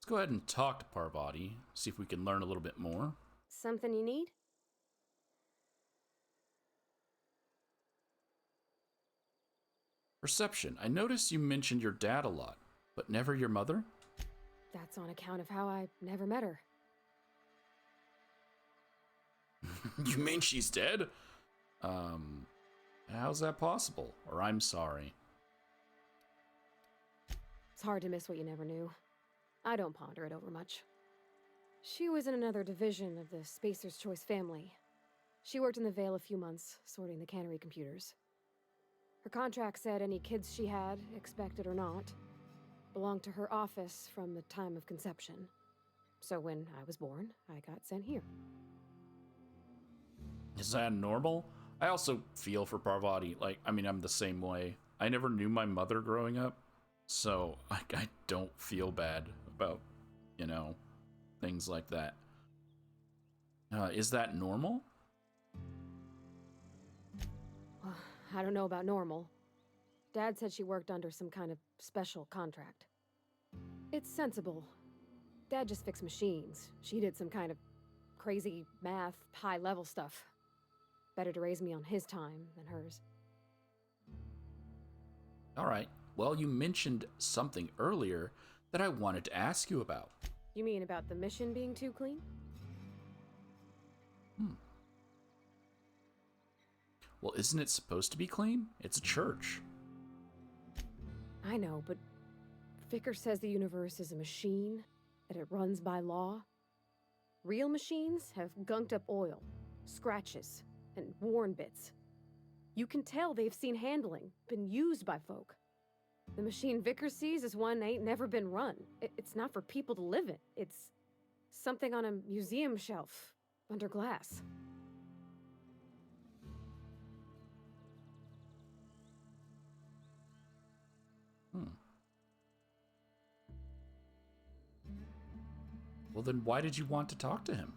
Let's go ahead and talk to Parvati, see if we can learn a little bit more. Something you need? Perception. I noticed you mentioned your dad a lot, but never your mother? That's on account of how I never met her. You mean she's dead? How's that possible? Or I'm sorry. It's hard to miss what you never knew. I don't ponder it over much. She was in another division of the Spacer's Choice family. She worked in the Vale a few months, sorting the cannery computers. Her contract said any kids she had, expected or not, belonged to her office from the time of conception. So when I was born, I got sent here. Is that normal? I also feel for Parvati. I'm the same way. I never knew my mother growing up, so I don't feel bad about, things like that. Is that normal? I don't know about normal. Dad said she worked under some kind of special contract. It's sensible. Dad just fixed machines. She did some kind of crazy math, high-level stuff. Better to raise me on his time than hers. All right. Well, you mentioned something earlier that I wanted to ask you about. You mean about the mission being too clean? Well, isn't it supposed to be clean? It's a church. I know, but Vicker says the universe is a machine, that it runs by law. Real machines have gunked up oil, scratches, and worn bits. You can tell they've seen handling, been used by folk. The machine Vicker sees is one ain't never been run. It's not for people to live in. It's something on a museum shelf, under glass. Well, then why did you want to talk to him?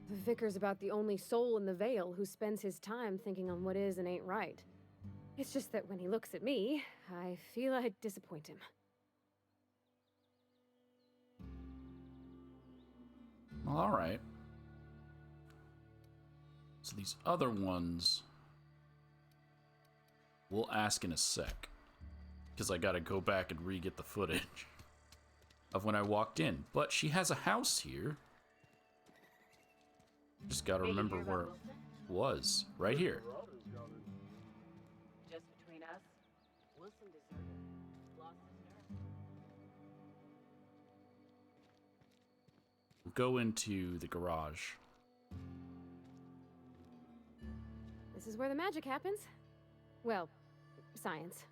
The Vicar's about the only soul in the Vale who spends his time thinking on what is and ain't right. It's just that when he looks at me, I feel I'd disappoint him. Well, all right. So these other ones, we'll ask in a sec. Because I gotta go back and re-get the footage of when I walked in. But she has a house here. Just gotta remember where it was. Right here. Just between us, Wilson deserted. Lost his nerve. We'll go into the garage. This is where the magic happens. Well, science.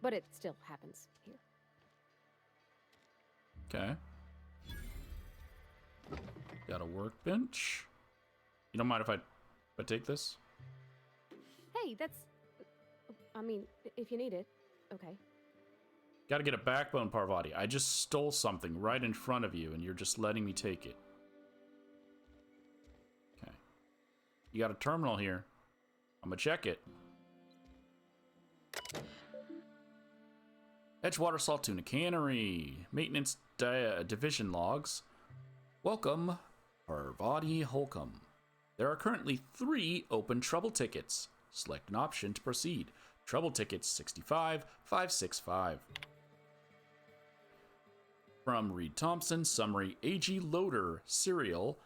But it still happens here. Okay. Got a workbench. You don't mind if I take this? Hey, that's... I mean, if you need it, okay. Gotta get a backbone, Parvati. I just stole something right in front of you, and you're just letting me take it. Okay. You got a terminal here. I'm gonna check it. Edgewater Salt Tuna Cannery. Maintenance division logs. Welcome, Parvati Holcomb. There are currently 3 open trouble tickets. Select an option to proceed. Trouble tickets 65565. From Reed Thompson, summary AG Loader serial.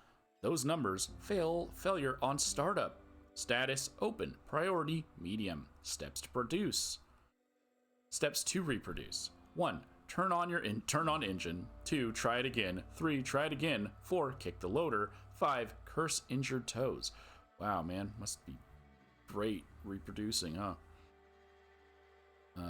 Those numbers failure on startup. Status open. Priority medium. Steps to produce. Steps to reproduce. 1. Turn on engine. 2. Try it again. 3. Try it again. 4. Kick the loader. 5. Curse injured toes. Wow, man. Must be great reproducing, huh?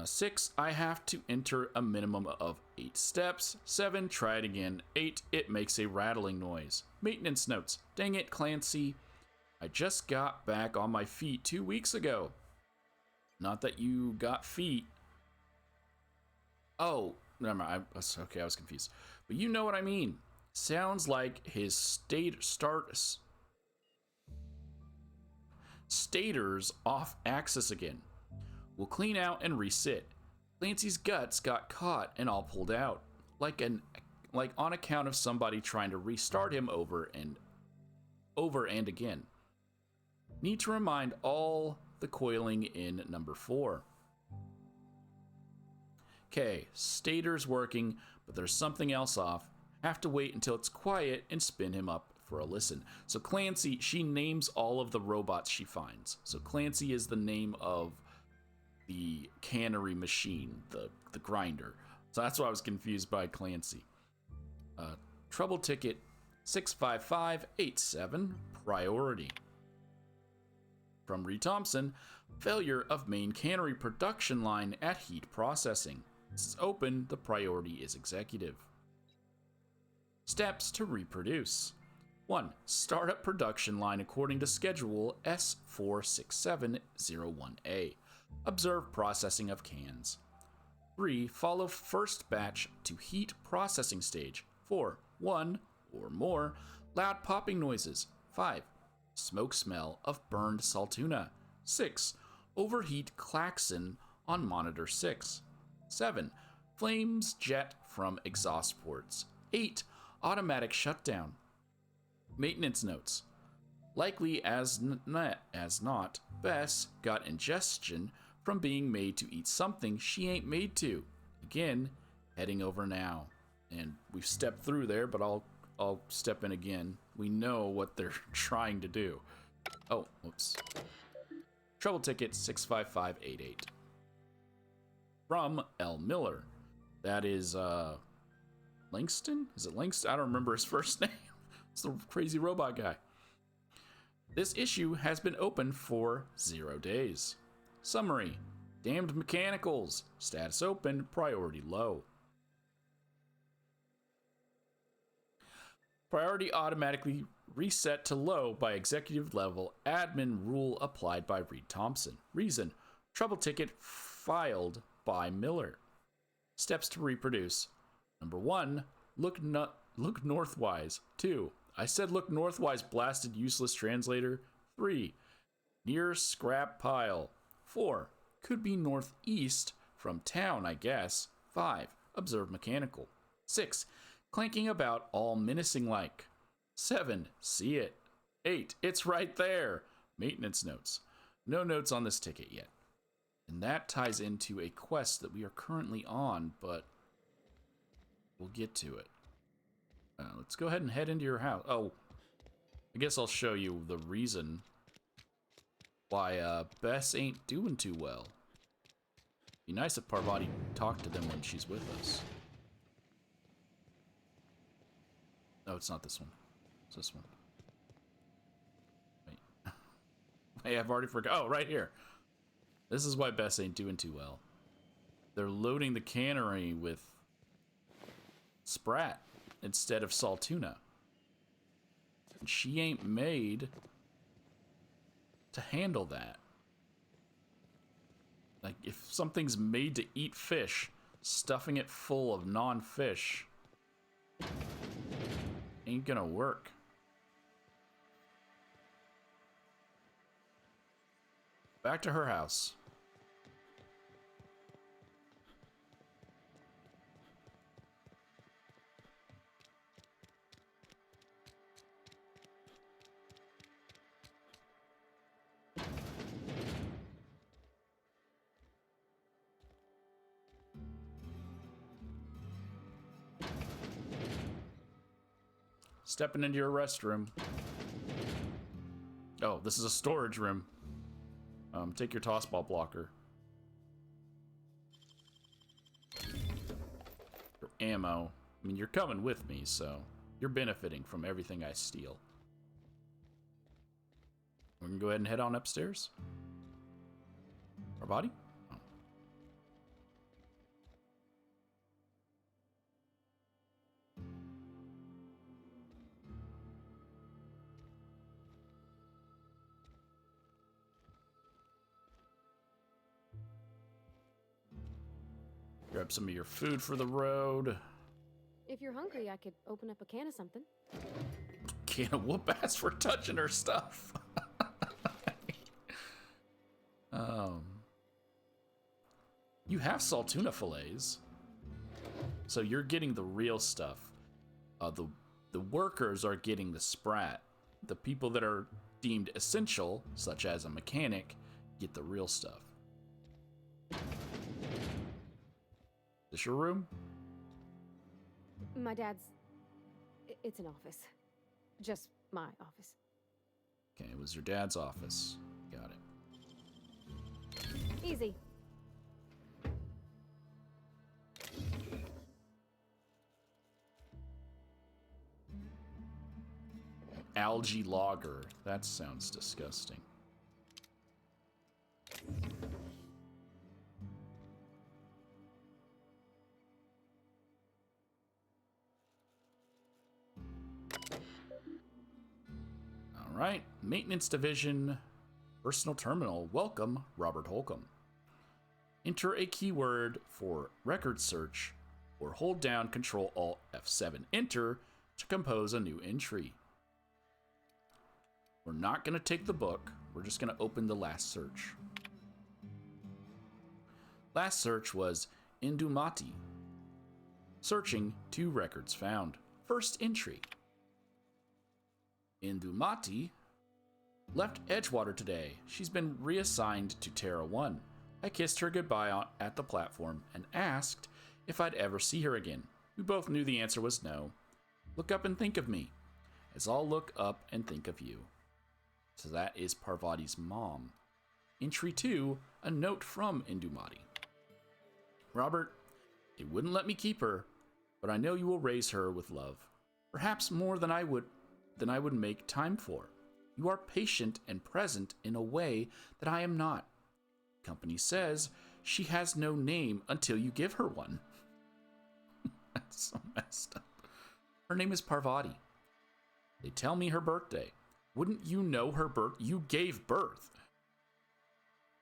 6. I have to enter a minimum of 8 steps. 7. Try it again. 8. It makes a rattling noise. Maintenance notes. Dang it, Clancy. I just got back on my feet 2 weeks ago. Not that you got feet. Oh, never mind. Okay, I was confused. But you know what I mean. Sounds like his stator's off axis again. We'll clean out and resit. Clancy's guts got caught and all pulled out. Like like on account of somebody trying to restart him over and again. Need to remind all the coiling in number 4. Okay, stator's working, but there's something else off. Have to wait until it's quiet and spin him up for a listen. So Clancy, she names all of the robots she finds. So Clancy is the name of the cannery machine, the grinder. So that's why I was confused by Clancy. Trouble ticket 65587, priority. From Reed Thompson, failure of main cannery production line at heat processing. This is open, the priority is executive. Steps to reproduce. 1. Start up production line according to schedule S46701A. Observe processing of cans. 3. Follow first batch to heat processing stage. 4. 1 or more loud popping noises. 5. Smoke smell of burned saltuna. 6. Overheat klaxon on monitor 6. 7. Flames jet from exhaust ports. 8. Automatic shutdown. Maintenance notes. Likely as not, Bess got ingestion from being made to eat something she ain't made to. Again, heading over now. And we've stepped through there, but I'll step in again. We know what they're trying to do. Oh, whoops. Trouble ticket 65588. From L. Miller. That is, Langston? Is it Langston? I don't remember his first name. It's the crazy robot guy. This issue has been open for 0 days. Summary. Damned mechanicals. Status open. Priority low. Priority automatically reset to low by executive level admin rule applied by Reed Thompson. Reason. Trouble ticket filed by Miller. Steps to reproduce. Number 1. Look northwise. 2. I said look northwise, blasted useless translator. 3. Near scrap pile. 4. Could be northeast from town, I guess. 5. Observe mechanical. 6. Clanking about all menacing like. 7. See it. 8. It's right there. Maintenance notes. No notes on this ticket yet. And that ties into a quest that we are currently on, but we'll get to it. Let's go ahead and head into your house. Oh, I guess I'll show you the reason why Bess ain't doing too well. Be nice if Parvati talked to them when she's with us. No, it's not this one. It's this one. Wait. Hey, I've already forgot. Oh, right here. This is why Bess ain't doing too well. They're loading the cannery with Sprat instead of Saltuna. And she ain't made to handle that. Like, if something's made to eat fish, stuffing it full of non-fish ain't gonna work. Back to her house. Stepping into your restroom. Oh, this is a storage room. Take your tossball blocker. Your ammo. I mean, you're coming with me, so you're benefiting from everything I steal. We're gonna go ahead and head on upstairs. Our body? Oh. Grab some of your food for the road. If you're hungry, I could open up a can of something. Can't whoop ass for touching her stuff. You have Saltuna fillets, so you're getting the real stuff. The workers are getting the sprat. The people that are deemed essential, such as a mechanic, get the real stuff. This your room? My dad's... It's an office. Just my office. Okay, it was your dad's office. Got it. Easy. Algae lager. That sounds disgusting. All right, maintenance division, personal terminal. Welcome, Robert Holcomb. Enter a keyword for record search, or hold down Control-Alt F7 Enter to compose a new entry. We're not going to take the book. We're just going to open the last search. Last search was Indumati. Searching 2 records found. First entry. Indumati left Edgewater today. She's been reassigned to Terra 1. I kissed her goodbye at the platform and asked if I'd ever see her again. We both knew the answer was no. Look up and think of me, as I'll look up and think of you. So that is Parvati's mom. Entry 2, a note from Indumati. Robert, they wouldn't let me keep her, but I know you will raise her with love. Perhaps more than I would make time for. You are patient and present in a way that I am not. Company says she has no name until you give her one. That's so messed up. Her name is Parvati. They tell me her birthday. Wouldn't you know her birth? You gave birth.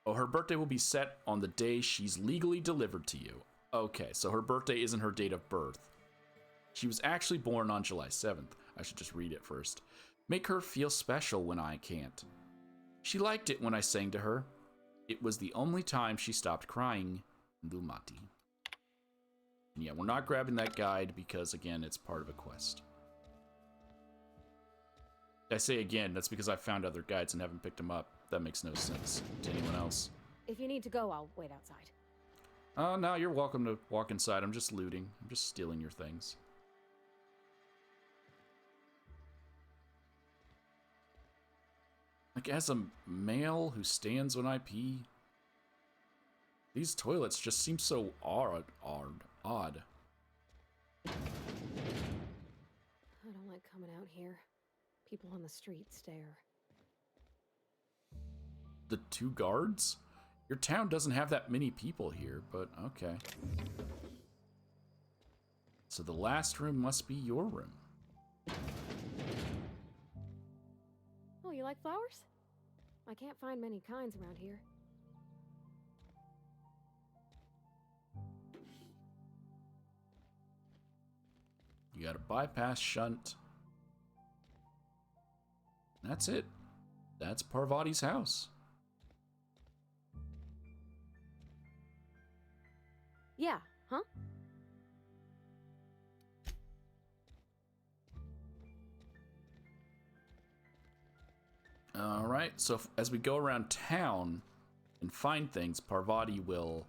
Oh, her birthday will be set on the day she's legally delivered to you. Okay, so her birthday isn't her date of birth. She was actually born on July 7th. I should just read it first. Make her feel special when I can't. She liked it when I sang to her. It was the only time she stopped crying. Lumati. And yeah, we're not grabbing that guide because, again, it's part of a quest. I say again, that's because I found other guides and haven't picked them up. That makes no sense to anyone else. If you need to go, I'll wait outside. No, you're welcome to walk inside. I'm just looting. I'm just stealing your things. Like, as a male who stands when I pee, these toilets just seem so odd. I don't like coming out here. People on the street stare. The 2 guards? Your town doesn't have that many people here, but okay. So the last room must be your room. Oh, you like flowers? I can't find many kinds around here. You got a bypass shunt. That's it. That's Parvati's house. Yeah, huh? All right, so as we go around town and find things, Parvati will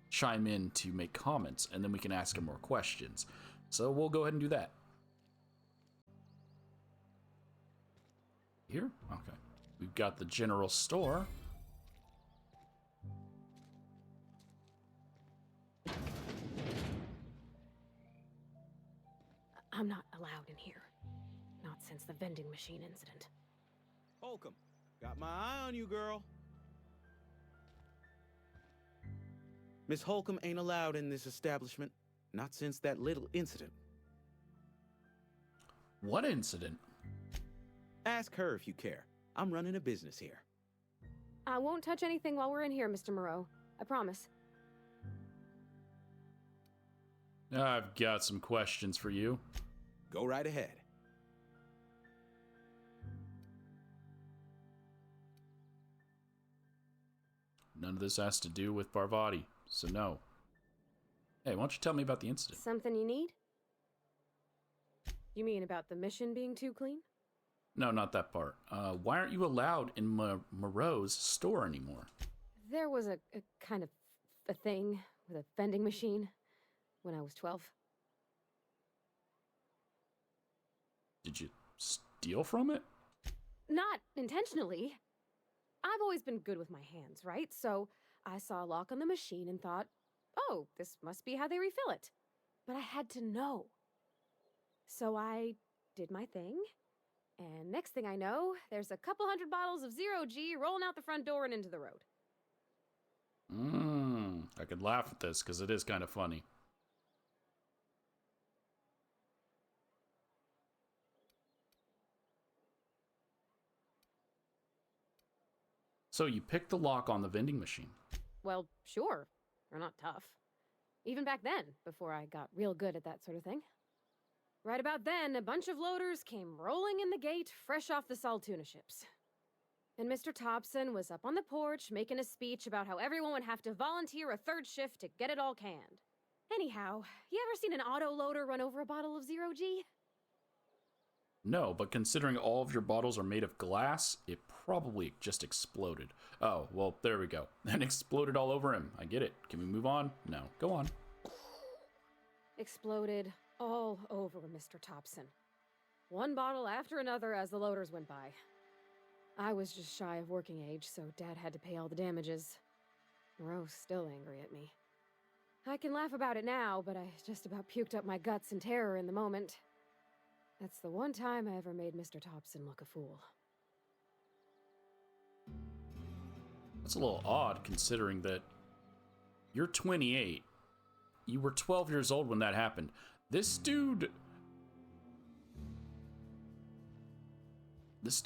chime in to make comments, and then we can ask her more questions. So we'll go ahead and do that. Here? Okay. We've got the general store. I'm not allowed in here. Not since the vending machine incident. Holcomb, got my eye on you, girl. Miss Holcomb ain't allowed in this establishment. Not since that little incident. What incident? Ask her if you care. I'm running a business here. I won't touch anything while we're in here, Mr. Moreau. I promise. I've got some questions for you. Go right ahead. None of this has to do with Parvati, so no. Hey, why don't you tell me about the incident? Something you need? You mean about the mission being too clean? No, not that part. Why aren't you allowed in Moreau's store anymore? There was a kind of a thing with a vending machine when I was 12. Did you steal from it? Not intentionally. I've always been good with my hands, right? So I saw a lock on the machine and thought, oh, this must be how they refill it. But I had to know. So I did my thing, and next thing I know, there's a couple hundred bottles of 0G rolling out the front door and into the road. I could laugh at this because it is kind of funny. So you picked the lock on the vending machine. Well, sure. They're not tough. Even back then, before I got real good at that sort of thing. Right about then, a bunch of loaders came rolling in the gate, fresh off the Saltuna ships. And Mr. Thompson was up on the porch making a speech about how everyone would have to volunteer a third shift to get it all canned. Anyhow, you ever seen an auto loader run over a bottle of 0G? No, but considering all of your bottles are made of glass, it probably just exploded. Oh, well, there we go. And exploded all over him. I get it. Can we move on? No. Go on. Exploded all over Mr. Thompson. One bottle after another as the loaders went by. I was just shy of working age, so Dad had to pay all the damages. Moreau's still angry at me. I can laugh about it now, but I just about puked up my guts in terror in the moment. That's the one time I ever made Mr. Thompson look a fool. That's a little odd considering that you're 28. You were 12 years old when that happened. This dude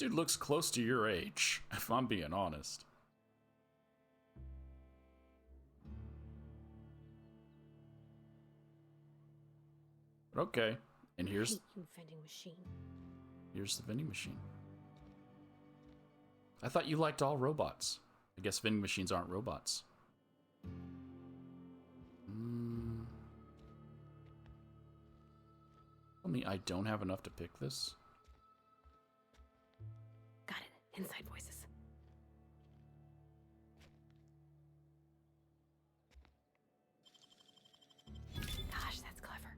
looks close to your age, if I'm being honest. But okay, and here's vending machine. Here's the vending machine. I thought you liked all robots. I guess vending machines aren't robots. Tell me I don't have enough to pick this. Got it. Inside voices. Gosh, that's clever.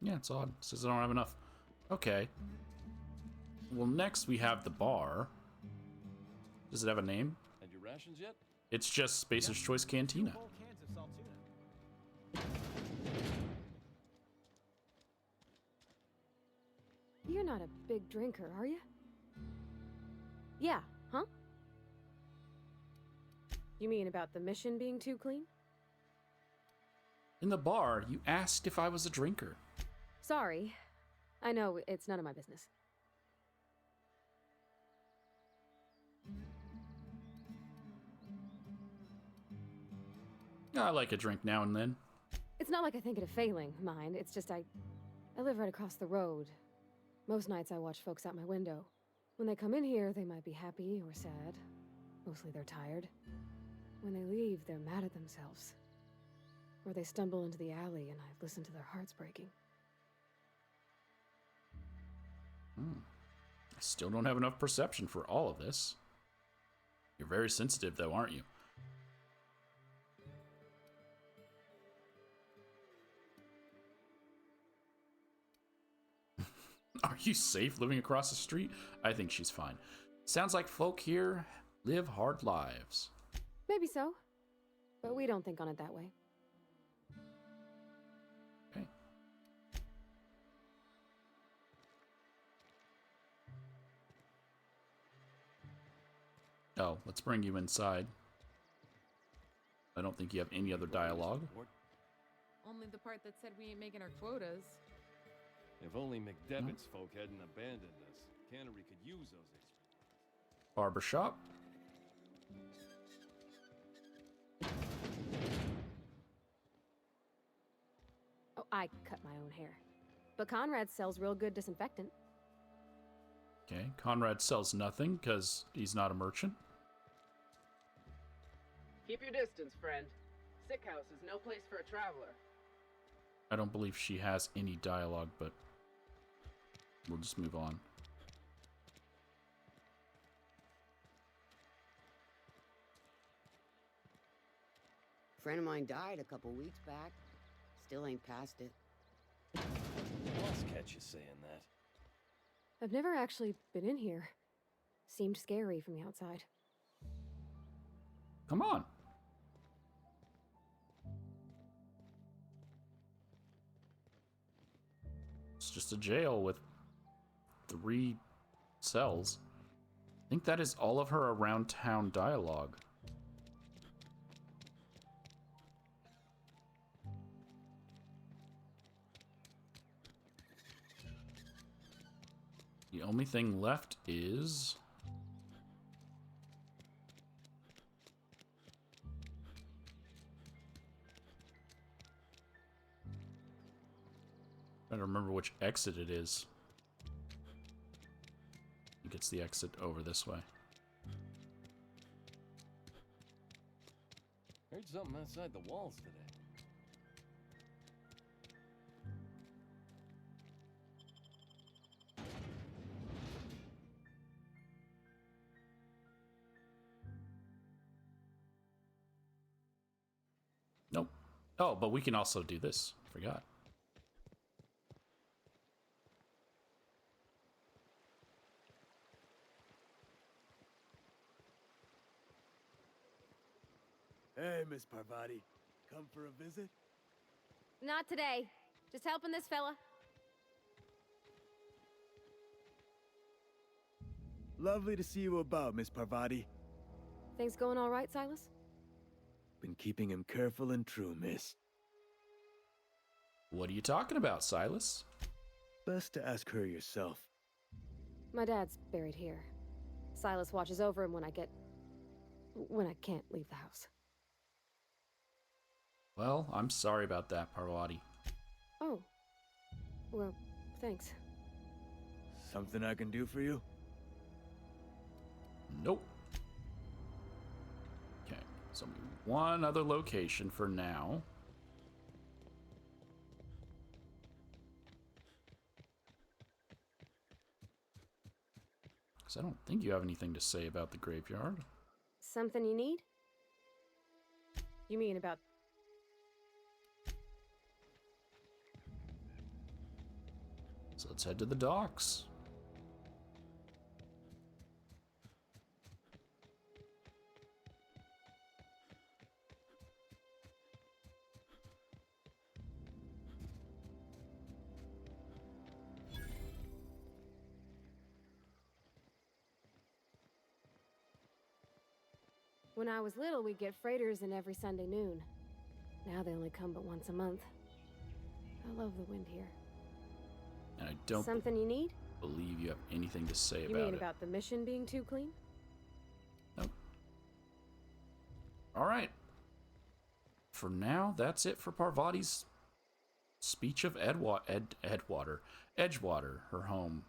Yeah, it's odd. It says I don't have enough. Okay. Well, next we have the bar. Does it have a name? And your rations yet? It's just Spacer's Choice Cantina. Full cans of saltuna. You're not a big drinker, are you? Yeah, huh? You mean about the mission being too clean? In the bar, you asked if I was a drinker. Sorry. I know it's none of my business. I like a drink now and then. It's not like I think it a failing, mind. It's just I live right across the road. Most nights I watch folks out my window. When they come in here, they might be happy or sad. Mostly they're tired. When they leave, they're mad at themselves. Or they stumble into the alley and I listen to their hearts breaking. I still don't have enough perception for all of this. You're very sensitive, though, aren't you? Are you safe living across the street? I think she's fine. Sounds like folk here live hard lives. Maybe so. But we don't think on it that way. Okay. Oh, let's bring you inside. I don't think you have any other dialogue. Only the part that said we ain't making our quotas. If only McDevitt's folk hadn't abandoned us, Cannery could use those extra. Barbershop. Oh, I cut my own hair. But Conrad sells real good disinfectant. Okay, Conrad sells nothing because he's not a merchant. Keep your distance, friend. Sick house is no place for a traveler. I don't believe she has any dialogue, but we'll just move on. Friend of mine died a couple weeks back. Still ain't past it. Boss catch you saying that. I've never actually been in here. Seemed scary from the outside. Come on. It's just a jail with 3 cells. I think that is all of her around town dialogue. The only thing left is... I don't remember which exit it is. I think it's the exit over this way. Heard something outside the walls today. Nope. Oh, but we can also do this. Forgot. Hey, Miss Parvati. Come for a visit? Not today. Just helping this fella. Lovely to see you about, Miss Parvati. Things going all right, Silas? Been keeping him careful and true, miss. What are you talking about, Silas? Best to ask her yourself. My dad's buried here. Silas watches over him when I can't leave the house. Well, I'm sorry about that, Parvati. Oh. Well, thanks. Something I can do for you? Nope. Okay, so one other location for now. Because I don't think you have anything to say about the graveyard. Something you need? You mean about... So let's head to the docks. When I was little, we'd get freighters in every Sunday noon. Now they only come but once a month. I love the wind here. And I don't Something you need? believe you have anything to say You about mean it. about the mission being too clean? Nope. All right. For now, that's it for Parvati's speech of Edgewater, her home.